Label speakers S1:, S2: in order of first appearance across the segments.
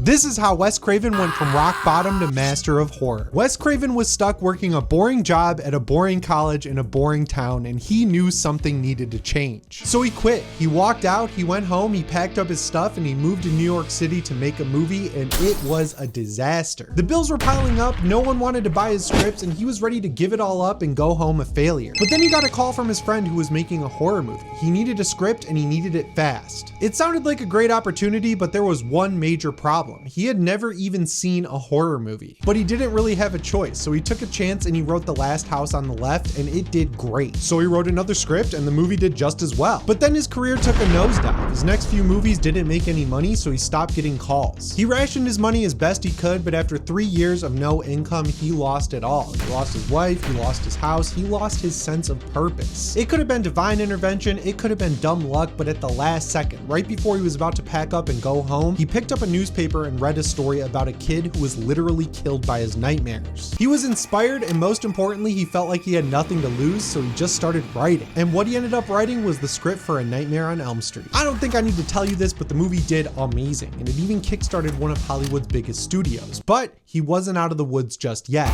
S1: This is how Wes Craven went from rock bottom to master of horror. Wes Craven was stuck working a boring job at a boring college in a boring town, and he knew something needed to change. So he quit. He walked out, he went home, he packed up his stuff, and he moved to New York City to make a movie, and it was a disaster. The bills were piling up, no one wanted to buy his scripts, and he was ready to give it all up and go home a failure. But then he got a call from his friend who was making a horror movie. He needed a script and he needed it fast. It sounded like a great opportunity, but there was one major problem. He had never even seen a horror movie, but he didn't really have a choice. So he took a chance and he wrote The Last House on the Left, and it did great. So he wrote another script and the movie did just as well. But then his career took a nosedive. His next few movies didn't make any money, so he stopped getting calls. He rationed his money as best he could, but after 3 years of no income, he lost it all. He lost his wife, he lost his house, he lost his sense of purpose. It could have been divine intervention, it could have been dumb luck, but at the last second, right before he was about to pack up and go home, he picked up a newspaper and read a story about a kid who was literally killed by his nightmares. He was inspired, and most importantly, he felt like he had nothing to lose, so he just started writing. And what he ended up writing was the script for A Nightmare on Elm Street. I don't think I need to tell you this, but the movie did amazing, and it even kickstarted one of Hollywood's biggest studios. But he wasn't out of the woods just yet.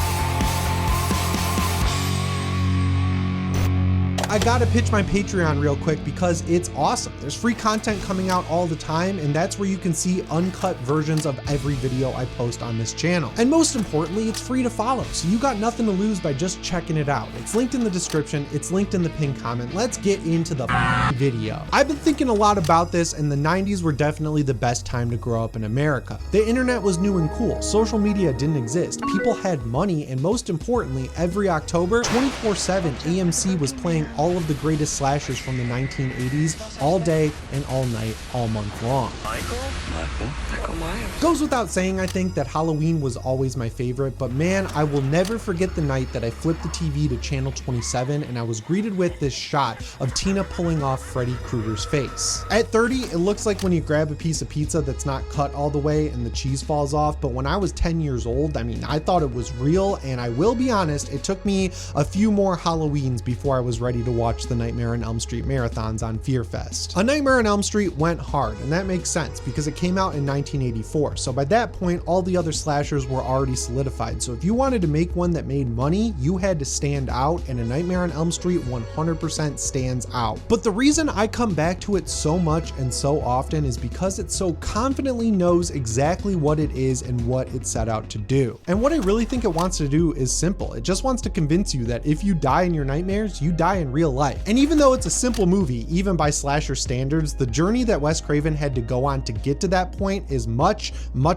S1: I gotta pitch my Patreon real quick because it's awesome. There's free content coming out all the time, and that's where you can see uncut versions of every video I post on this channel. And most importantly, it's free to follow, so you got nothing to lose by just checking it out. It's linked in the description, it's linked in the pinned comment. Let's get into the video. I've been thinking a lot about this, and the 90s were definitely the best time to grow up in America. The internet was new and cool, social media didn't exist, people had money, and most importantly, every October, 24/7 AMC was playing all of the greatest slashers from the 1980s all day and all night, all month long. Michael Myers. Goes without saying, I think, that Halloween was always my favorite, but man, I will never forget the night that I flipped the TV to channel 27 and I was greeted with this shot of Tina pulling off Freddy Krueger's face. At 30, it looks like when you grab a piece of pizza that's not cut all the way and the cheese falls off, but when I was 10 years old, I mean, I thought it was real, and I will be honest, it took me a few more Halloweens before I was ready to watch the Nightmare on Elm Street marathons on Fear Fest. A Nightmare on Elm Street went hard, and that makes sense because it came out in 1984. So by that point, all the other slashers were already solidified. So if you wanted to make one that made money, you had to stand out, and A Nightmare on Elm Street 100% stands out. But the reason I come back to it so much and so often is because it so confidently knows exactly what it is and what it set out to do. And what I really think it wants to do is simple. It just wants to convince you that if you die in your nightmares, you die in real life. And even though it's a simple movie, even by slasher standards, the journey that Wes Craven had to go on to get to that point is much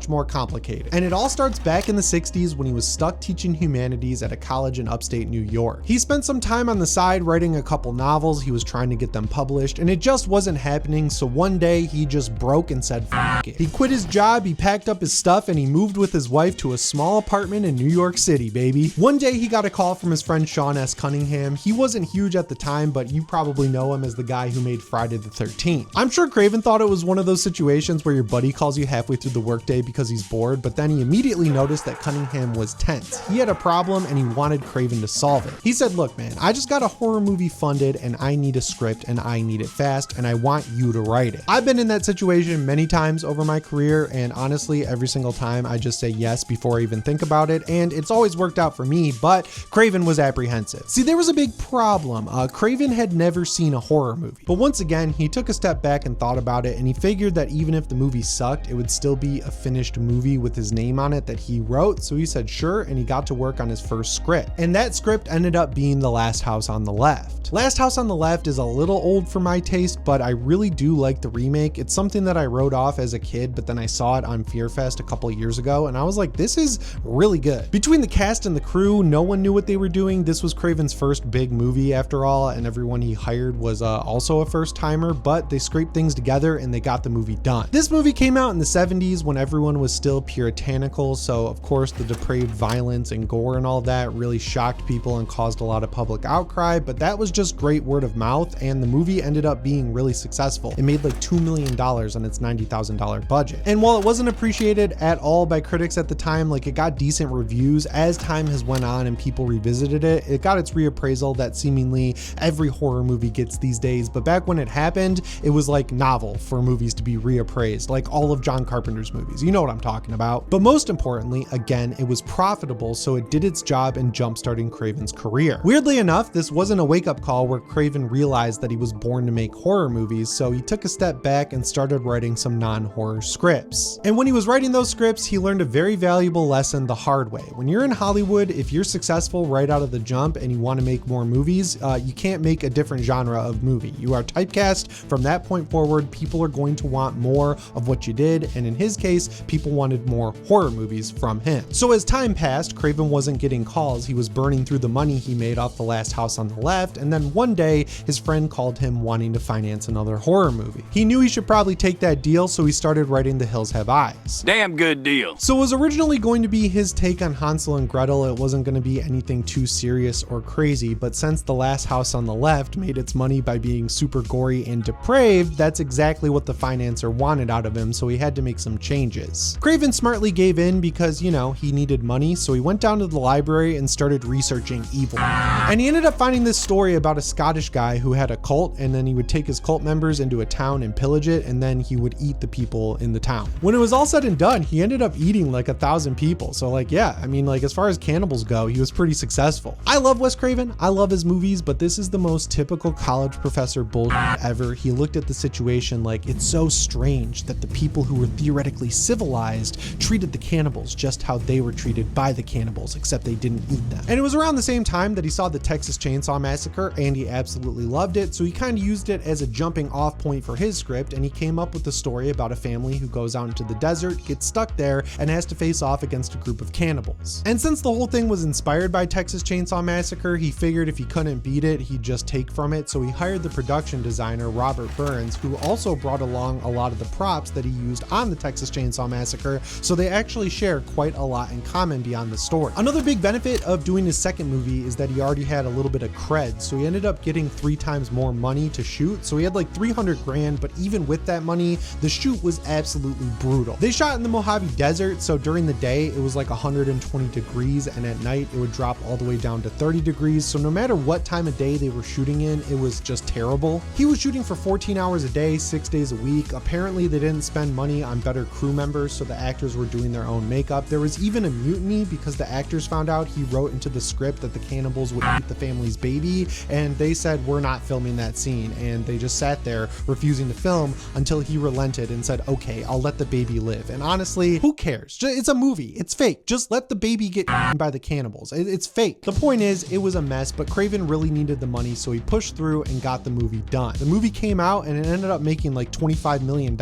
S1: more complicated. And it all starts back in the 60s when he was stuck teaching humanities at a college in upstate New York. He spent some time on the side writing a couple novels, he was trying to get them published, and it just wasn't happening, so one day he just broke and said f*** it. He quit his job, he packed up his stuff, and he moved with his wife to a small apartment in New York City, baby. One day he got a call from his friend Sean S. Cunningham. He wasn't huge at the time, but you probably know him as the guy who made Friday the 13th. I'm sure Craven thought it was one of those situations where your buddy calls you halfway through the workday because he's bored, but then he immediately noticed that Cunningham was tense. He had a problem and he wanted Craven to solve it. He said, look man, I just got a horror movie funded and I need a script and I need it fast and I want you to write it. I've been in that situation many times over my career, and honestly, every single time I just say yes before I even think about it, and it's always worked out for me, but Craven was apprehensive. See, there was a big problem. Craven had never seen a horror movie. But once again, he took a step back and thought about it, and he figured that even if the movie sucked, it would still be a finished movie with his name on it that he wrote. So he said sure, and he got to work on his first script. And that script ended up being The Last House on the Left. Last House on the Left is a little old for my taste, but I really do like the remake. It's something that I wrote off as a kid, but then I saw it on Fear Fest a couple of years ago, and I was like, this is really good. Between the cast and the crew, no one knew what they were doing. This was Craven's first big movie after all, and everyone he hired was also a first timer, but they scraped things together and they got the movie done. This movie came out in the 70s when everyone was still puritanical, so of course the depraved violence and gore and all that really shocked people and caused a lot of public outcry, but that was just great word of mouth, and the movie ended up being really successful. It made like $2 million on its $90,000 budget. And while it wasn't appreciated at all by critics at the time, like it got decent reviews. As time has went on and people revisited it, it got its reappraisal that seemingly money every horror movie gets these days, but back when it happened, it was like novel for movies to be reappraised, like all of John Carpenter's movies. You know what I'm talking about. But most importantly, again, it was profitable, so it did its job in jumpstarting Craven's career. Weirdly enough, this wasn't a wake-up call where Craven realized that he was born to make horror movies, so he took a step back and started writing some non-horror scripts. And when he was writing those scripts, he learned a very valuable lesson the hard way. When you're in Hollywood, if you're successful right out of the jump and you want to make more movies, you can't make a different genre of movie. You are typecast. From that point forward, people are going to want more of what you did, and in his case, people wanted more horror movies from him. So as time passed, Craven wasn't getting calls. He was burning through the money he made off The Last House on the Left, and then one day, his friend called him wanting to finance another horror movie. He knew he should probably take that deal, so he started writing The Hills Have Eyes.
S2: Damn good deal.
S1: So it was originally going to be his take on Hansel and Gretel. It wasn't going to be anything too serious or crazy, but since The Last House on the Left made its money by being super gory and depraved, that's exactly what the financier wanted out of him, so he had to make some changes. Craven smartly gave in because, you know, he needed money, so he went down to the library and started researching evil. And he ended up finding this story about a Scottish guy who had a cult, and then he would take his cult members into a town and pillage it, and then he would eat the people in the town. When it was all said and done, he ended up eating like 1,000 people. So like, yeah, I mean, like as far as cannibals go, he was pretty successful. I love Wes Craven. I love his movies, but this is the most typical college professor bullshit ever. He looked at the situation like, it's so strange that the people who were theoretically civilized treated the cannibals just how they were treated by the cannibals, except they didn't eat them. And it was around the same time that he saw the Texas Chainsaw Massacre, and he absolutely loved it, so he kind of used it as a jumping off point for his script, and he came up with the story about a family who goes out into the desert, gets stuck there, and has to face off against a group of cannibals. And since the whole thing was inspired by Texas Chainsaw Massacre, he figured if he couldn't beat it, he'd just take from it, so he hired the production designer Robert Burns, who also brought along a lot of the props that he used on the Texas Chainsaw Massacre, so they actually share quite a lot in common beyond the story. Another big benefit of doing his second movie is that he already had a little bit of cred, so he ended up getting 3 times more money to shoot, so he had like 300 grand, but even with that money, the shoot was absolutely brutal. They shot in the Mojave Desert, so during the day it was like 120 degrees, and at night it would drop all the way down to 30 degrees, so no matter what time of day they were shooting in, it was just terrible. He was shooting for 14 hours a day, 6 days a week. Apparently they didn't spend money on better crew members, so the actors were doing their own makeup. There was even a mutiny because the actors found out he wrote into the script that the cannibals would eat the family's baby, and they said, we're not filming that scene, and they just sat there refusing to film until he relented and said, okay, I'll let the baby live. And honestly, who cares? It's a movie. It's fake. Just let the baby get eaten by the cannibals. It's fake. The point is, it was a mess, but Craven really needed the money, so he pushed through and got the movie done. The movie came out and it ended up making like $25 million.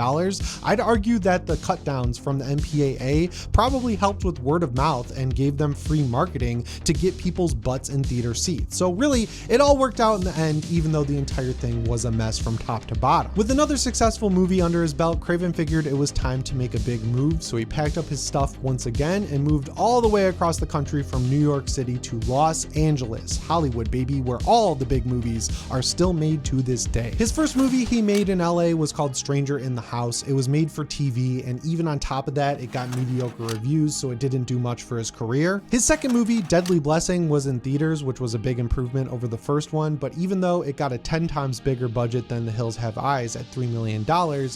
S1: I'd argue that the cut downs from the MPAA probably helped with word of mouth and gave them free marketing to get people's butts in theater seats. So really, it all worked out in the end, even though the entire thing was a mess from top to bottom. With another successful movie under his belt, Craven figured it was time to make a big move, so he packed up his stuff once again and moved all the way across the country from New York City to Los Angeles, Hollywood, baby, where all the big movies are still made to this day. His first movie he made in LA was called Stranger in the House. It was made for TV, and even on top of that, it got mediocre reviews, so it didn't do much for his career. His second movie, Deadly Blessing, was in theaters, which was a big improvement over the first one, but even though it got a 10 times bigger budget than The Hills Have Eyes at $3 million,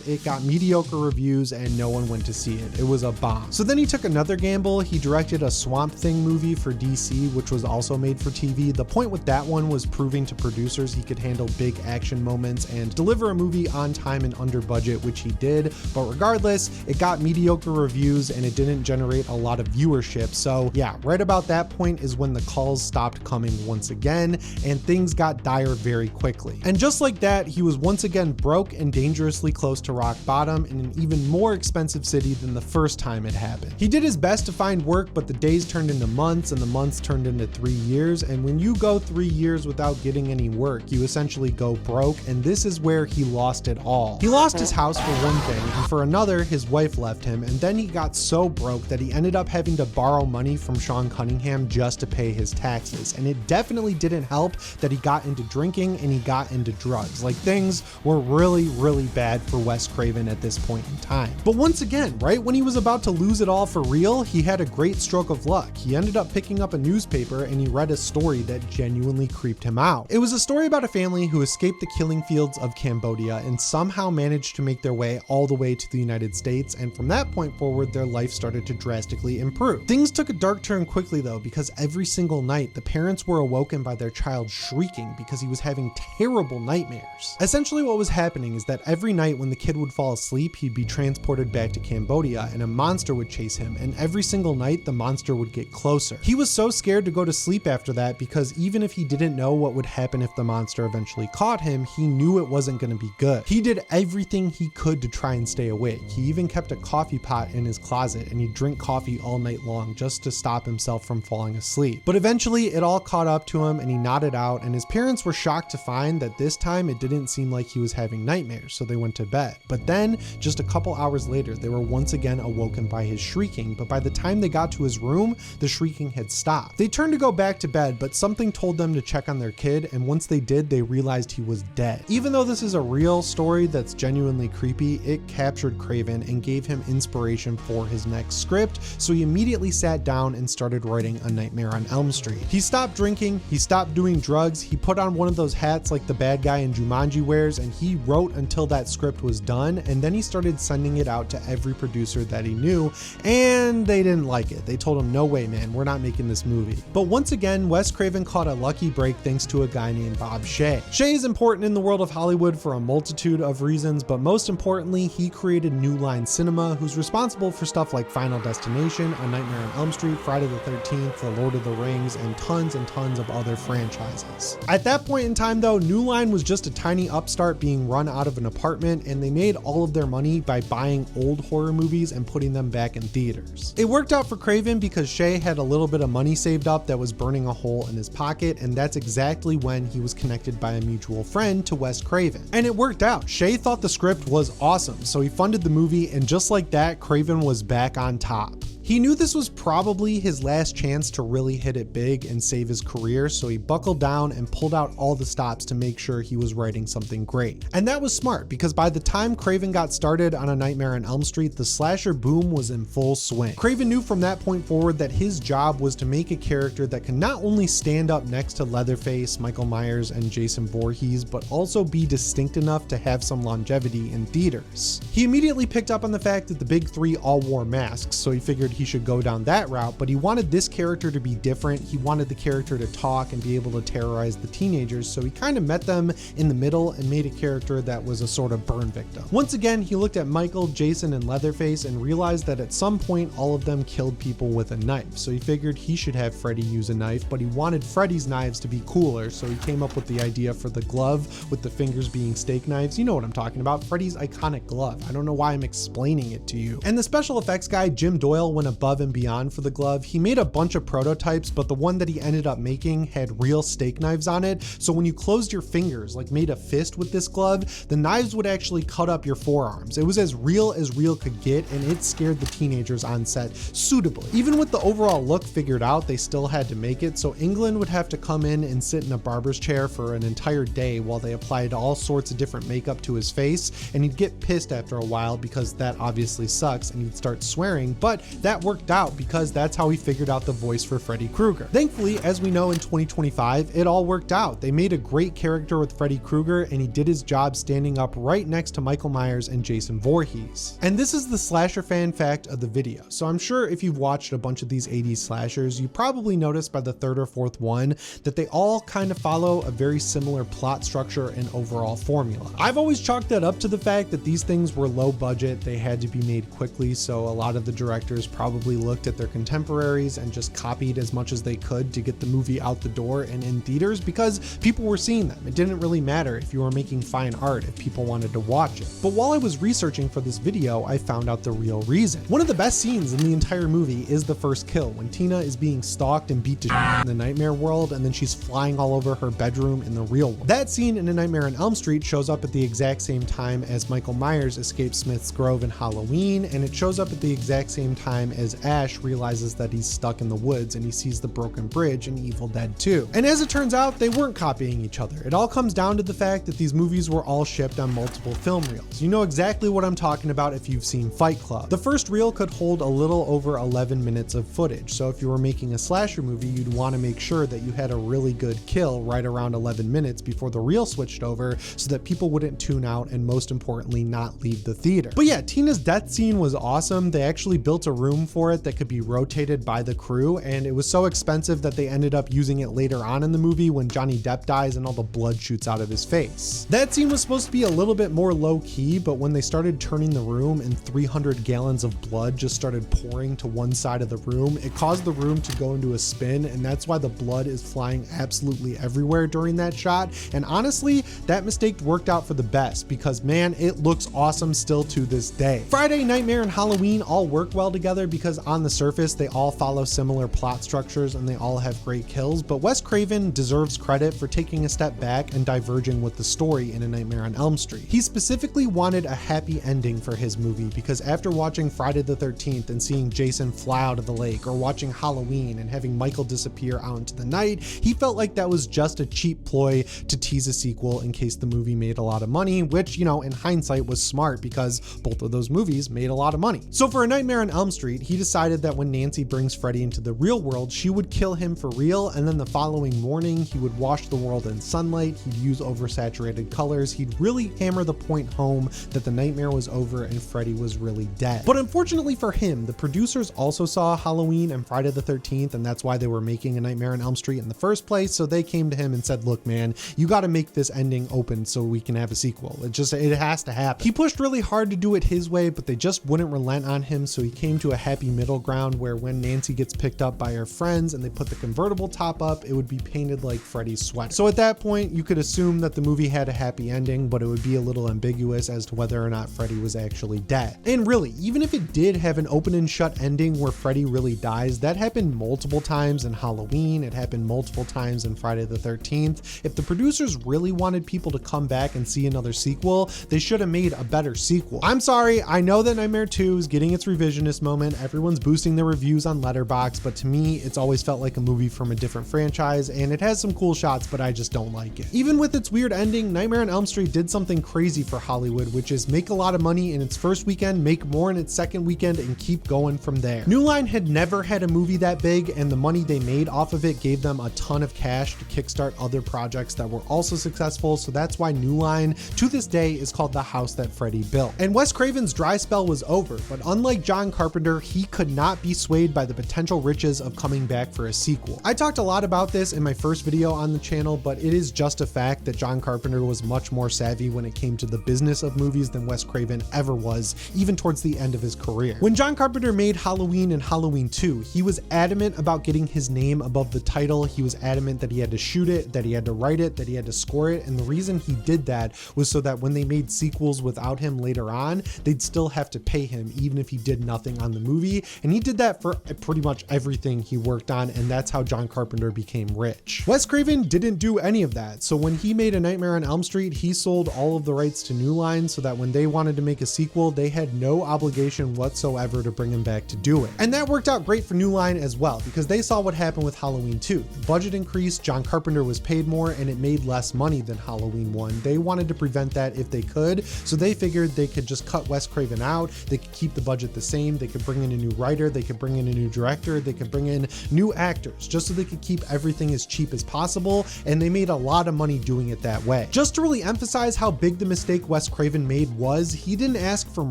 S1: it got mediocre reviews and no one went to see it. It was a bomb. So then he took another gamble. He directed a Swamp Thing movie for DC, which was also made for TV. The point with that one was proving to producers he could handle big action moments and deliver a movie on time and under budget, which he did. But regardless, it got mediocre reviews and it didn't generate a lot of viewership. So yeah, right about that point is when the calls stopped coming once again and things got dire very quickly. And just like that, he was once again broke and dangerously close to rock bottom in an even more expensive city than the first time it happened. He did his best to find work, but the days turned into months and the months turned into 3 years. And when you go 3 years without getting any work, you essentially go broke. And this is where he lost it all. He lost his house for one thing, and for another, his wife left him. And then he got so broke that he ended up having to borrow money from Sean Cunningham just to pay his taxes. And it definitely didn't help that he got into drinking and he got into drugs. Like, things were really, really bad for Wes Craven at this point in time. But once again, right when he was about to lose it all for real, he had a great stroke of luck. He ended up picking up a newspaper and he read a story that genuinely creeped him out. It was a story about a family who escaped the killing fields of Cambodia and somehow managed to make their way all the way to the United States, and from that point forward their life started to drastically improve. Things took a dark turn quickly though, because every single night the parents were awoken by their child shrieking because he was having terrible nightmares. Essentially what was happening is that every night when the kid would fall asleep, he'd be transported back to Cambodia and a monster would chase him, and every single night the monster would get closer. He was so scared to go to sleep after that because even if he didn't know what would happen if the monster eventually caught him, he knew it wasn't going to be good. He did everything he could to try and stay awake. He even kept a coffee pot in his closet and he'd drink coffee all night long just to stop himself from falling asleep. But eventually it all caught up to him and he nodded out, and his parents were shocked to find that this time it didn't seem like he was having nightmares, so they went to bed. But then just a couple hours later they were once again awoken by his shrieking, but by the time they got to his room the shrieking had stopped. They turned to go back to bed, but something told them to check on their kid, and once they did they realized he was dead. Even though this is a real story that's genuinely creepy, it captured Craven and gave him inspiration for his next script, so he immediately sat down and started writing A Nightmare on Elm Street. He stopped drinking, he stopped doing drugs, he put on one of those hats like the bad guy in Jumanji wears, and he wrote until that script was done, and then he started sending it out to every producer that he knew, and they didn't like it. They told him, no way man, we're not making this movie. But once again, Wes Craven caught a lucky break thanks to a guy named Bob Shaye. Shaye is important in the world of Hollywood for a multitude of reasons, but most importantly, he created New Line Cinema, who's responsible for stuff like Final Destination, A Nightmare on Elm Street, Friday the 13th, The Lord of the Rings, and tons of other franchises. At that point in time though, New Line was just a tiny upstart being run out of an apartment, and they made all of their money by buying old horror movies and putting them back in theaters. It worked out for Craven because Shaye had a little bit of money saved up that was burning a hole in his pocket, and that's exactly when he was connected by a mutual friend to Wes Craven. And it worked out. Shaye thought the script was awesome, so he funded the movie, and just like that, Craven was back on top. He knew this was probably his last chance to really hit it big and save his career, so he buckled down and pulled out all the stops to make sure he was writing something great. And that was smart, because by the time Craven got started on A Nightmare on Elm Street, the slasher boom was in full swing. Craven knew from that point forward that his job was to make a character that can not only stand up next to Leatherface, Michael Myers, and Jason Voorhees, but also be distinct enough to have some longevity in theaters. He immediately picked up on the fact that the big three all wore masks, so he figured he should go down that route, but he wanted this character to be different. He wanted the character to talk and be able to terrorize the teenagers, so he kind of met them in the middle and made a character that was a sort of burn victim. Once again, he looked at Michael, Jason, and Leatherface and realized that at some point all of them killed people with a knife, so he figured he should have Freddy use a knife, but he wanted Freddy's knives to be cooler, so he came up with the idea for the glove with the fingers being steak knives. You know what I'm talking about, Freddy's iconic glove. I don't know why I'm explaining it to you. And the special effects guy, Jim Doyle, went above and beyond for the glove. He made a bunch of prototypes, but the one that he ended up making had real steak knives on it, so when you closed your fingers, like made a fist with this glove, the knives would actually cut up your forearms. It was as real could get, and it scared the teenagers on set suitably. Even with the overall look figured out, they still had to make it, so England would have to come in and sit in a barber's chair for an entire day while they applied all sorts of different makeup to his face, and he'd get pissed after a while because that obviously sucks, and he'd start swearing, but that worked out because that's how he figured out the voice for Freddy Krueger. Thankfully, as we know in 2025, it all worked out. They made a great character with Freddy Krueger, and he did his job standing up right next to Michael Myers and Jason Voorhees. And this is the slasher fan fact of the video. So I'm sure if you've watched a bunch of these 80s slashers, you probably noticed by the third or fourth one that they all kind of follow a very similar plot structure and overall formula. I've always chalked that up to the fact that these things were low budget, they had to be made quickly, so a lot of the directors probably looked at their contemporaries and just copied as much as they could to get the movie out the door and in theaters because people were seeing them. It didn't really matter if you were making fine art if people wanted to watch it. But while I was researching for this video, I found out the real reason. One of the best scenes in the entire movie is the first kill, when Tina is being stalked and beat to shit in the nightmare world, and then she's flying all over her bedroom in the real world. That scene in A Nightmare on Elm Street shows up at the exact same time as Michael Myers escapes Smith's Grove in Halloween, and it shows up at the exact same time as Ash realizes that he's stuck in the woods and he sees the broken bridge in Evil Dead 2. And as it turns out, they weren't copying each other. It all comes down to the fact that these movies were all shipped on multiple film reels. You know exactly what I'm talking about if you've seen Fight Club. The first reel could hold a little over 11 minutes of footage, so if you were making a slasher movie, you'd want to make sure that you had a really good kill right around 11 minutes before the reel switched over so that people wouldn't tune out and, most importantly, not leave the theater. But yeah, Tina's death scene was awesome. They actually built a room for it that could be rotated by the crew, and it was so expensive that they ended up using it later on in the movie when Johnny Depp dies and all the blood shoots out of his face. That scene was supposed to be a little bit more low-key, but when they started turning the room and 300 gallons of blood just started pouring to one side of the room, it caused the room to go into a spin, and that's why the blood is flying absolutely everywhere during that shot. And honestly, that mistake worked out for the best because, man, it looks awesome still to this day. Friday, Nightmare, and Halloween all work well together because on the surface they all follow similar plot structures and they all have great kills, but Wes Craven deserves credit for taking a step back and diverging with the story in A Nightmare on Elm Street. He specifically wanted a happy ending for his movie because after watching Friday the 13th and seeing Jason fly out of the lake, or watching Halloween and having Michael disappear out into the night, he felt like that was just a cheap ploy to tease a sequel in case the movie made a lot of money, which, you know, in hindsight was smart because both of those movies made a lot of money. So for A Nightmare on Elm Street, he decided that when Nancy brings Freddy into the real world, she would kill him for real, and then the following morning he would wash the world in sunlight, he'd use oversaturated colors, he'd really hammer the point home that the nightmare was over and Freddy was really dead. But unfortunately for him, the producers also saw Halloween and Friday the 13th, and that's why they were making A Nightmare on Elm Street in the first place. So they came to him and said, look, man, you got to make this ending open so we can have a sequel. It has to happen. He pushed really hard to do it his way, but they just wouldn't relent on him. So he came to a happy middle ground where when Nancy gets picked up by her friends and they put the convertible top up, it would be painted like Freddy's sweater. So at that point, you could assume that the movie had a happy ending, but it would be a little ambiguous as to whether or not Freddy was actually dead. And really, even if it did have an open and shut ending where Freddy really dies, that happened multiple times in Halloween. It happened multiple times in Friday the 13th. If the producers really wanted people to come back and see another sequel, they should have made a better sequel. I'm sorry, I know that Nightmare 2 is getting its revisionist moment. Everyone's boosting their reviews on Letterboxd, but to me, it's always felt like a movie from a different franchise, and it has some cool shots, but I just don't like it. Even with its weird ending, Nightmare on Elm Street did something crazy for Hollywood, which is make a lot of money in its first weekend, make more in its second weekend, and keep going from there. New Line had never had a movie that big, and the money they made off of it gave them a ton of cash to kickstart other projects that were also successful, so that's why New Line, to this day, is called The House That Freddy Built. And Wes Craven's dry spell was over, but unlike John Carpenter, he could not be swayed by the potential riches of coming back for a sequel. I talked a lot about this in my first video on the channel, but it is just a fact that John Carpenter was much more savvy when it came to the business of movies than Wes Craven ever was, even towards the end of his career. When John Carpenter made Halloween and Halloween 2, he was adamant about getting his name above the title. He was adamant that he had to shoot it, that he had to write it, that he had to score it, and the reason he did that was so that when they made sequels without him later on, they'd still have to pay him even if he did nothing on the movie, and he did that for pretty much everything he worked on, and that's how John Carpenter became rich. Wes Craven didn't do any of that, so when he made A Nightmare on Elm Street, he sold all of the rights to New Line so that when they wanted to make a sequel, they had no obligation whatsoever to bring him back to do it. And that worked out great for New Line as well, because they saw what happened with Halloween 2. The budget increased, John Carpenter was paid more, and it made less money than Halloween 1. They wanted to prevent that if they could, so they figured they could just cut Wes Craven out, they could keep the budget the same, they could bring in a new writer, they could bring in a new director, they could bring in new actors, just so they could keep everything as cheap as possible, and they made a lot of money doing it that way. Just to really emphasize how big the mistake Wes Craven made was, he didn't ask for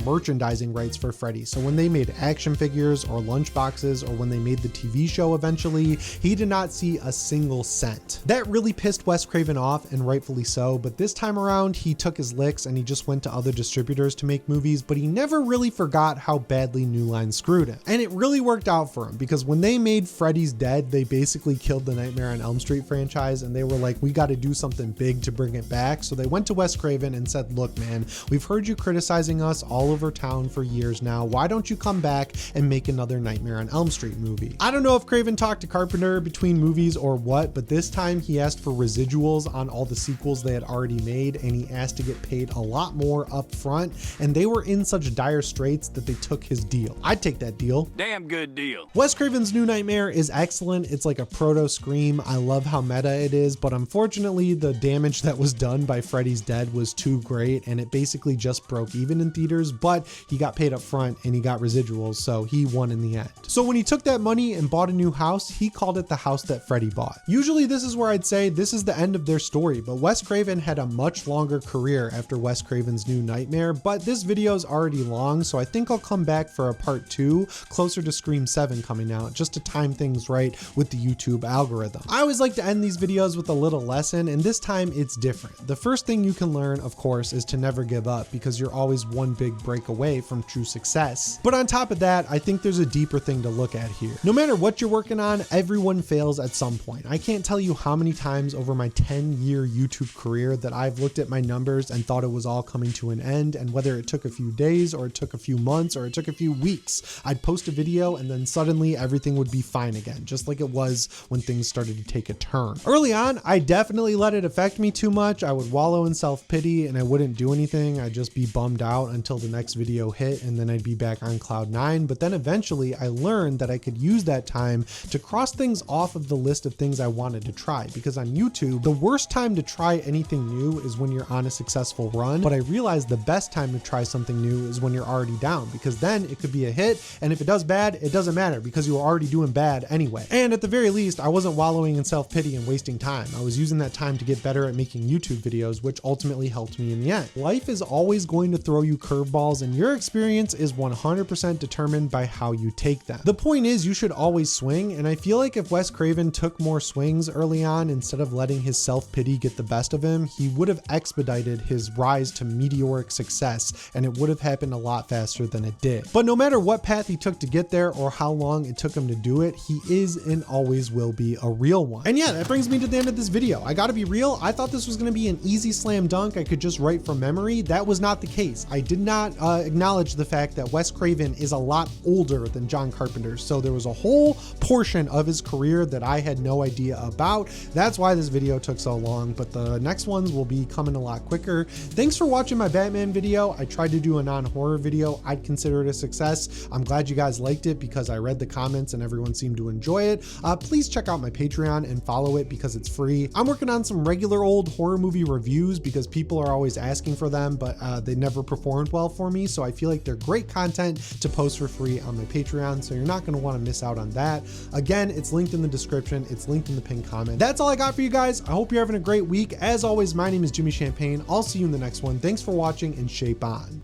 S1: merchandising rights for Freddy, so when they made action figures or lunchboxes, or when they made the TV show eventually, he did not see a single cent. That really pissed Wes Craven off, and rightfully so, but this time around, he took his licks and he just went to other distributors to make movies, but he never really forgot how badly New Line screwed him. And it really worked out for him, because when they made Freddy's Dead, they basically killed the Nightmare on Elm Street franchise, and they were like, we got to do something big to bring it back. So they went to Wes Craven and said, look, man, we've heard you criticizing us all over town for years now. Why don't you come back and make another Nightmare on Elm Street movie? I don't know if Craven talked to Carpenter between movies or what, but this time he asked for residuals on all the sequels they had already made, and he asked to get paid a lot more up front, and they were in such dire straits that they took his deal. I'd take take that deal.
S2: Damn good deal.
S1: Wes Craven's New Nightmare is excellent. It's like a proto Scream. I love how meta it is, but unfortunately the damage that was done by Freddy's Dead was too great and it basically just broke even in theaters, but he got paid up front and he got residuals, so he won in the end. So when he took that money and bought a new house, he called it the house that Freddy bought. Usually this is where I'd say this is the end of their story, but Wes Craven had a much longer career after Wes Craven's New Nightmare, but this video is already long, so I think I'll come back for a part 2 closer to Scream 7 coming out, just to time things right with the YouTube algorithm. I always like to end these videos with a little lesson, and this time it's different. The first thing you can learn, of course, is to never give up, because you're always one big break away from true success. But on top of that, I think there's a deeper thing to look at here. No matter what you're working on, everyone fails at some point. I can't tell you how many times over my 10-year YouTube career that I've looked at my numbers and thought it was all coming to an end, and whether it took a few days or it took a few months or it took a few weeks, I'd post a video and then suddenly everything would be fine again, just like it was when things started to take a turn. Early on, I definitely let it affect me too much. I would wallow in self-pity and I wouldn't do anything. I'd just be bummed out until the next video hit and then I'd be back on cloud 9. But then eventually I learned that I could use that time to cross things off of the list of things I wanted to try, because on YouTube, the worst time to try anything new is when you're on a successful run. But I realized the best time to try something new is when you're already down, because then it could be a hit, and if it does bad, it doesn't matter because you were already doing bad anyway. And at the very least, I wasn't wallowing in self-pity and wasting time. I was using that time to get better at making YouTube videos, which ultimately helped me in the end. Life is always going to throw you curveballs, and your experience is 100% determined by how you take them. The point is, you should always swing, and I feel like if Wes Craven took more swings early on instead of letting his self-pity get the best of him, he would have expedited his rise to meteoric success, and it would have happened a lot faster than it did. But no matter what path he took to get there or how long it took him to do it, he is and always will be a real one. And yeah, that brings me to the end of this video. I gotta be real, I thought this was gonna be an easy slam dunk I could just write from memory. That was not the case. I did not acknowledge the fact that Wes Craven is a lot older than John Carpenter, so there was a whole portion of his career that I had no idea about. That's why this video took so long, but the next ones will be coming a lot quicker. Thanks for watching my Batman video. I tried to do a non-horror video. I'd consider it a success. I'm glad you guys liked it because I read the comments and everyone seemed to enjoy it. Please check out my Patreon and follow it because it's free. I'm working on some regular old horror movie reviews because people are always asking for them, but they never performed well for me. So I feel like they're great content to post for free on my Patreon. So you're not going to want to miss out on that. Again, it's linked in the description. It's linked in the pinned comment. That's all I got for you guys. I hope you're having a great week. As always, my name is Jimmy Champagne. I'll see you in the next one. Thanks for watching and shape on.